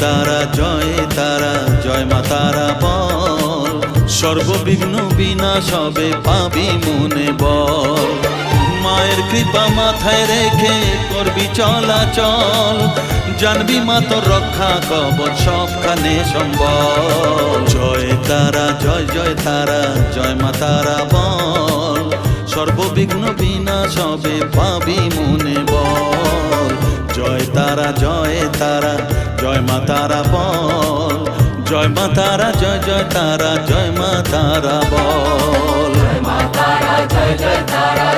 তারা জয় তারা জয় মা তারা বল, সর্ববিঘ্ন বিনাশ হবে পাবি মনে বল। মায়ের কৃপা মাথায় রেখে করবি চলাচল, জানবি মা তোর রক্ষা কবচ সবখানে সম্বল। জয় তারা জয় জয় তারা জয় মা তারা বল, সর্ববিঘ্ন বিনাশ হবে পাবি মনে বল। জয় তারা জয় মা তারা বল, জয় মা তারা জয় জয় তারা জয় মা তারা বল। জয় মা তারা জয় জয় তারা